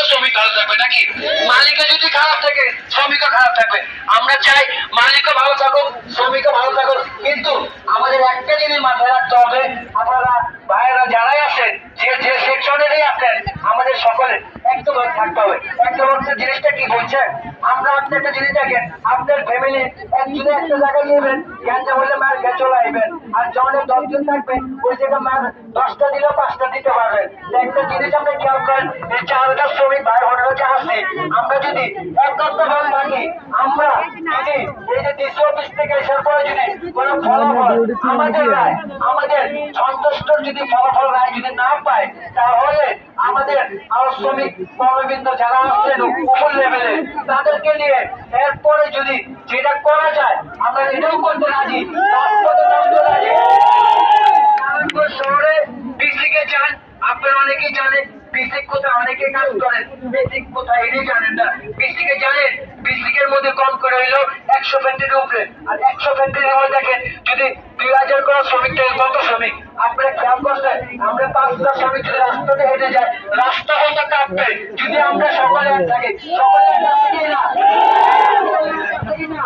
শ্রমিক ভালো থাকবে নাকি? মালিকের যদি খারাপ থাকে শ্রমিকও খারাপ থাকবে। আমরা চাই মালিকও ভালো থাকুক, শ্রমিকও ভালো থাকুক, কিন্তু আমাদের একটা জিনিস মাথায় রাখতে হবে, আপনারা ভাইয়েরা যারাই আছেন, যে যে সেকশনেরই আছেন, আমাদের সকলের একদমভাবে থাকতে হবে। একদমভাবে জিনিসটা কি বলছে, আমরা আপনি একটা জিনিস দেখেন, আপনার ফ্যামিলি একজনে একটা জায়গায় নেবেন, গ্যাঞ্জা বলে মার খেয়ে চলে আসবেন, আর যখন 10 জন থাকবে ওই জায়গায় মার 10টা দিলেও 5টা দিতে পারবেন। একটা জিনিস আমরা খেয়াল করেন, এই 4টা শ্রমিক ভাই বোনেরা যে আছে, আমরা যদি একত্রভাবে থাকি, আমরা যদি এই যে ডিসি অফিস থেকে আসার পরে যদি কোনো ফলাফল আমাদের রায়, আমাদের সন্তুষ্ট যদি ফলাফল রায় যদি না পায়, তাহলে আমাদের আরো শ্রমিক কর্মবৃন্দ যারা আসছেন উপর লেভেলে তাদেরকে নিয়ে এরপরে যদি যেটা করা যায় আমরা এটাও করতে রাজি, রাজপথে নামতে রাজি। নারায়ণগঞ্জ শহরে ডিসিকে যান, আপনারা অনেকেই জানেন বিসিক কোথায়, অনেকে কাজ করেন, বিসিক কোথায় এটাই জানেন না। বিসিকে জানেন, বিসিকের মধ্যে কম করে হইলো 100 ফ্যাক্টরির উপরে, আর 100 ফ্যাক্টরির মধ্যে দেখেন যদি 2000 করে শ্রমিক থেকে কত শ্রমিক আপনারা খেয়াল করছেন। আমরা 5টা শ্রমিক যদি রাস্তাতে হেঁটে যায়, রাস্তা হয়তো কাঁপবে, যদি আমরা সকলে এক থাকি, সকলে এক থাকি না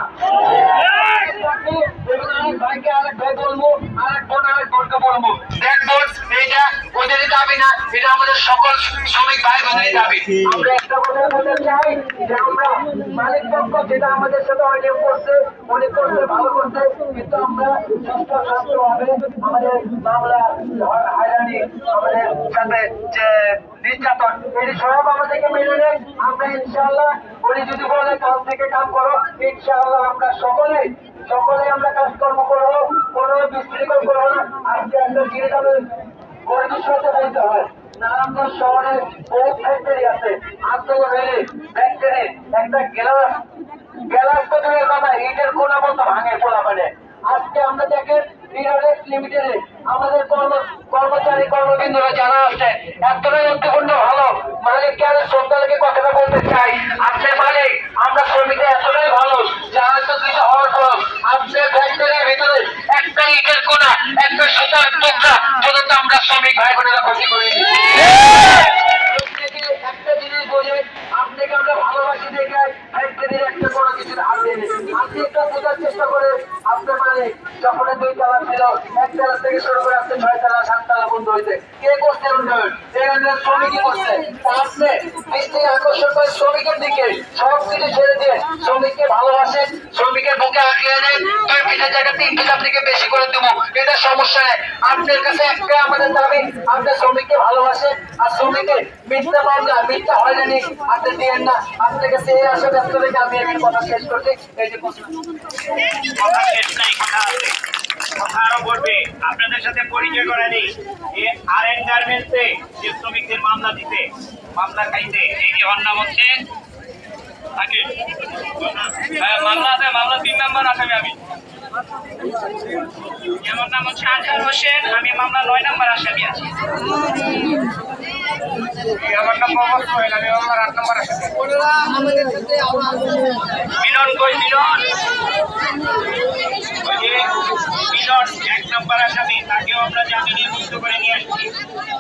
ভাইকে আরেক ভাই বলবো, আরেক বোনকে বলবো, দেখবোন এটা ওদেরই দাবি না, এটা আমাদের সকল শ্রমিক ভাই বোনেরই দাবি। আমরা একটা কথা বলতে চাই যে আমরা মালিক পক্ষ যেটা আমাদের সাথে অনেক করছে, অনেক করছে, ভালো করছে, কিন্তু আমরা সুস্থ হবে আমাদের মামলা হয়রানি, আমাদের সাথে যে নির্যাতন, এটি সব আমাদেরকে মেনে নেন। আমরা ইনশাআল্লাহ উনি যদি বলে কাল থেকে কাজ করো, ইনশাআল্লাহ আমরা সকলে আমরা কাজকর্ম করবো, কোনো বিশৃঙ্খল করবো না। আজকে একটা জিনিস আমি গরিবের সাথে বলতে হয়, নারায়ণগঞ্জ শহরে বহুত ফ্যাক্টরি আছে, আন্দোলন রেলে ফ্যাক্টরি, একটা গ্যালাস তো দূরের কথা, ইটের কোনা মতো ভাঙে পোলা মানে। আজকে আমরা দেখেন লিমিটেডে আমাদের কর্মচারী কর্মবৃন্দরা যারা আছে এতটাই উদ্যোগপূর্ণ ভালো, মালিককে আমি শ্রদ্ধাকে কথাটা বলতে চাই, আপনার মালিক আমরা শ্রমিকরা এতটাই ভালো, যারা তো কিছু হওয়ার পর আপনার ফ্যাক্টরির ভিতরে একটা ইটের কোনা, একটা সুতার টুকরা পর্যন্ত আমরা শ্রমিক ভাই বোনেরা ক্ষতি করি। একটা জিনিস বোঝে, আপনাকে আমরা ভালোবাসি দেখে ফ্যাক্টরির একটা কোনো কিছু হাত দেয়, আপনি একটু বোঝার চেষ্টা করে। আপনার মানে যখন 2 তলা ছিল, 1 তলা থেকে শুরু করে আপনি 6 তলা 7 তলা বন্ধ হয়েছে, কে করছে উন্নয়ন? এই উন্নয়ন শ্রমিকই করছে। আপনি দৃষ্টি আকর্ষণ করে শ্রমিকের দিকে সব কিছু ছেড়ে দিয়ে শ্রমিককে ভালোবাসেন, শ্রমিকের বুকে আঁকড়িয়ে নেন, 2 পিঠের জায়গা 3 পিঠ আপনাকে বেশি করে দেবো, এটা সমস্যা নেই। আপনার কাছে একটা আমাদের দাবি, আপনি শ্রমিককে ভালোবাসেন, আর শ্রমিকের মিথ্যা মামলা, মিথ্যা হয়রানি আপনি দিয়েন না। আপনার কাছে এই আশা ব্যক্ত রেখে আমি এখন কথা শেষ করছি। এই যে আপনাদের সাথে পরিচয় করে দিই, আর.এন গার্মেন্টসে যে শ্রমিকদের মামলা দিতে, মামলা খাইতে, এই যে ওর নাম হচ্ছে মামলা আছে, মামলা 3 নম্বর আসামি আমি, আমার নাম হচ্ছে আজহার হোসেন, আমি মামলা 9 নম্বর আসামি আছি। আমার নাম মোহাম্মদ সোহেল, আমি মামলা 8 নম্বর আসামি। মিলন কই? মিলন 1 নম্বর আসামি, তাকেও আমরা জামিনে মুক্ত করে নিয়ে আসছি।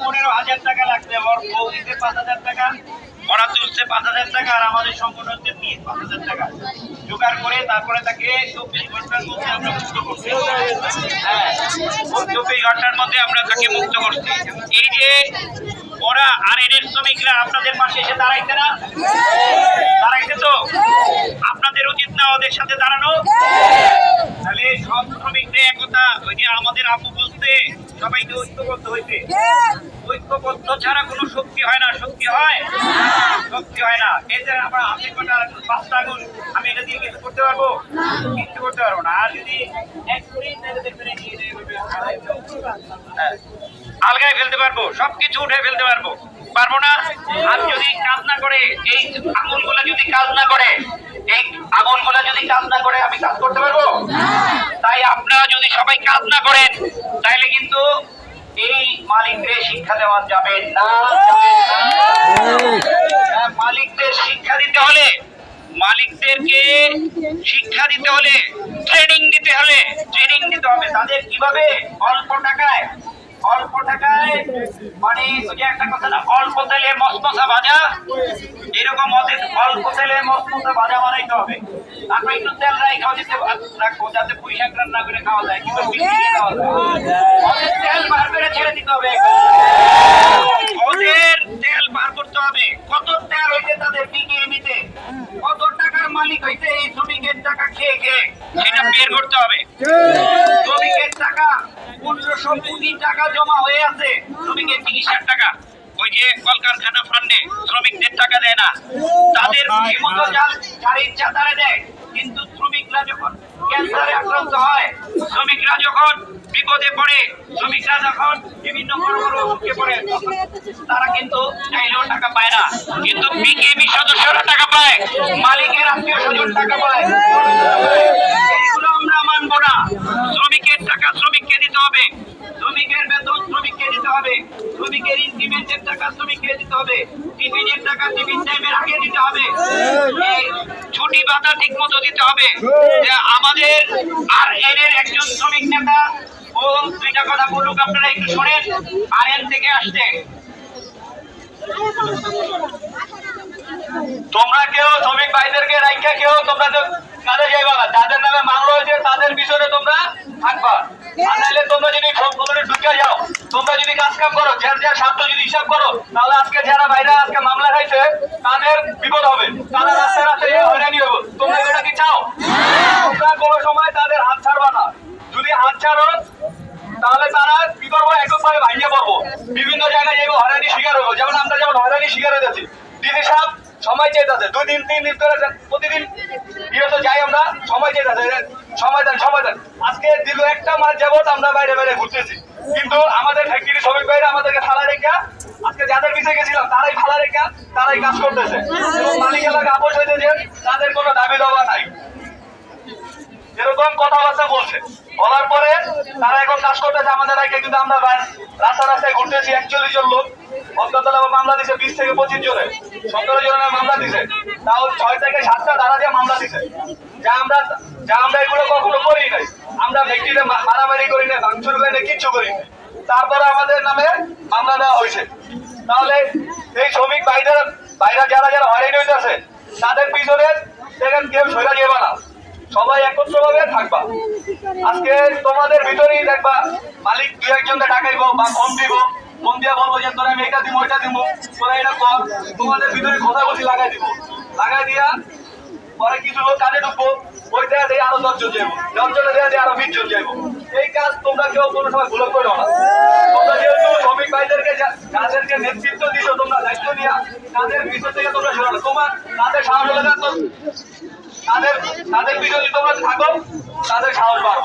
15,000 টাকা লাগবে, ওর বউ দিতে 5,000 টাকা, ওরা তুলছে 5,000 টাকা, আর আমাদের সম্পূর্ণ হচ্ছে 5,000 টাকা জোগাড় করে তারপরে তাকে 24 ঘন্টার মধ্যে আমরা মুক্ত করছি। হ্যাঁ, 24 ঘন্টার মধ্যে আমরা তাকে মুক্ত করছি। এই যে ওরা আর.এন শ্রমিকরা আপনাদের পাশে এসে দাঁড়াইছে না? দাঁড়াইছে তো? আপনাদের উচিত না ওদের সাথে দাঁড়ানো? তাহলে সব শ্রমিকদের একতা, ওই যে আমাদের আপু বলতে সবাইকে ঐক্যবদ্ধ হইতে, ঐক্যবদ্ধ ছাড়া কোনো শক্তি হয় না। শক্তি হয়? শক্তি হয় না। এই যে আমরা হাতে কটা 5টা আগুন, আমি এটা দিয়ে কিছু করতে পারবো? কিছু করতে পারবো না। আর যদি এক করি তাহলে দেখবেন আলগায় ফেলতে পারবো, সবকিছু উঠে ফেলতে পারবো, পারবো না? আর যদি কাজ না করে, এই আগুনগুলা যদি কাজ না করে, এই আগুনগুলা যদি কাজ না করে, আমি কাজ করতে পারবো? তাই আপনারা যদি সবাই কাজ না করেন, তাহলে কিন্তু এই মালিকদের শিক্ষা দেওয়া যাবে না। মালিকদের শিক্ষা দিতে হলে, মালিকদেরকে শিক্ষা দিতে হলে, ট্রেনিং দিতে হবে। তাদের কিভাবে অল্প টাকায় অল্প টাকায় মানে ওই যে একটা কথা না, অল্প তেলে মশমশা ভাজা, এরকম অল্প তেলে মশমশা ভাজা বানাইতে হবে। তারপর একটু তেল রাখবো যাতে পুঁই শাক রান্না করে খাওয়া যায়, কিন্তু মিশিয়ে খাওয়া যায়। ওদের তেল বার করে ছেড়ে দিতে হবে, ওদের তেল বার করতে হবে। কত তেল হইতে তাদের বিকিএমিতে, কত টাকার মালিক হইতে এই শ্রমিকের টাকা খেয়ে খেয়ে, সেটা বের করতে হবে। শ্রমিকের টাকা 1500 কোটি টাকা জমা হয়ে আছে, শ্রমিকের চিকিৎসার টাকা। ওই যে কলকারখানা ফান্ডে শ্রমিকদের টাকা দেয় না, তাদের মতো যার ইচ্ছা তারা দেয়। কিন্তু শ্রমিকরা যখন ক্যান্সারে আক্রান্ত হয়, শ্রমিকরা যখন বিপদে পড়ে, শ্রমিকরা যখন বিভিন্ন বড় বড় অসুখে পড়ে, তারা কিন্তু চাইলেও টাকা পায় না। কিন্তু বিকেএমই সদস্যরা টাকা পায়, মালিকের আত্মীয় স্বজন টাকা পায়। এইগুলো আমরা মানবো না। শ্রমিকের টাকা শ্রমিককে দিতে হবে, শ্রমিকের বেতন শ্রমিককে দিতে হবে, শ্রমিকের ইনক্রিমেন্টের টাকা শ্রমিককে দিতে হবে, টিফিনের টাকা টিফিন টাইমের আগে দিতে হবে, ছুটি ভাতা ঠিক মতো দিতে হবে। আমাদের আর এদের একজন শ্রমিক নেতা ও দুইটা কথা বলুক, আপনারা একটু শোনেন। আর এন থেকে আসছে, তোমরা কেউ শ্রমিক ভাইদেরকে রাইখা কেউ তোমরা কাজে যাইবা না, যাদের নামে মামলা হয়েছে তাদের পিছনে তোমরা থাকবা। আর নাইলে তোমরা যদি ঢুকে যাও, তোমরা যদি কাজ কাম করো, যার স্বার্থ যদি হিসাব করো, তাহলে আজকে যারা ভাইরা আজকে মামলা খাইছে তাদের বিপদ হবে, তারা রাস্তায় রাস্তায় হয়রানি হবে। তোমরা এটা কি চাও? তোমরা কোনো সময় তাদের হাত ছাড়বা না। যদি হাত ছাড়ো তাহলে তারা কি করবো, এককভাবে ভাইয়া পড়বো, বিভিন্ন জায়গায় যাবো, হয়রানি শিকার হবো। যেমন আমরা যেমন হয়রানি শিকার হয়ে যাচ্ছি, ডিসি সাহেব সময় চেয়েছে 2 দিন 3 দিন করে প্রতিদিন তো যাই, আমরা সময় চেয়েছে, সময় দেন। আজকে দীর্ঘ 1 মাস যাবত আমরা বাইরে বাইরে ঘুরতেছি, কিন্তু আমাদের ফ্যাক্টরি শ্রমিক ভাইরা আমাদেরকে ফালা রেখা, আজকে যাদের পিছিয়ে গেছিলাম তারাই ফালা রেখা, তারাই কাজ করতেছে। এবং মালিক এলাকা আপোষ হইতেছে, তাদের কোনো দাবি দাওয়া নাই, এরকম কথাবার্তা বলছে। বলার পরে তারা এখন কাজ করতেছে আমাদের আগে, কিন্তু আমরা রাস্তায় ঘুরতেছি। 41 জন লোক অজ্ঞাতলা মামলা দিছে, 20 থেকে 25 জনের, 17 জনের মামলা দিছে, তাও 6 থেকে 7টা ধারা দিয়ে মামলা দিছে। যা আমরা এগুলো কখনো করি নাই। আমরা ফ্যাক্টরিতে মারামারি করি না, ভাঙচুর করি না, কিচ্ছু করি না। তারপরে আমাদের নামে মামলা দেওয়া হয়েছে। তাহলে এই শ্রমিক ভাইরা যারা হয়রানি হইতেছে, তাদের পিছনে কেউ সইরা যাবে না, সবাই একত্রভাবে থাকবা। আজকে তোমাদের ভিতরেই দেখবা মালিক 2-1জনকে ডাকাইবো বা ফোন দিব, ফোন দিয়ে বলবো যে তোরা আমি এটা দিব ওইটা দিব, তোরা এটা কর। তোমাদের ভিতরে কথা বলছি লাগাই দিব, লাগাই দিয়া পরে কিছু লোক কাজে ঢুকবো, ওই দেয়া দিয়ে আরো 10 জন যাইবো, 10 জনে দেয়া দিয়ে আরো 20 জন যাইবো। এই কাজ তোমরা কেউ কোনো সময় ভুল করো না। তোমরা যেহেতু শ্রমিক ভাইদেরকে যাদেরকে নেতৃত্ব দিছো, তোমরা দায়িত্ব নিয়ে তাদের পিছন থেকে তোমরা সরানো, তোমার তাদের সাহস হলে তাদের পিছনে তোমরা থাকো, তাদের সাহস বাড়ো।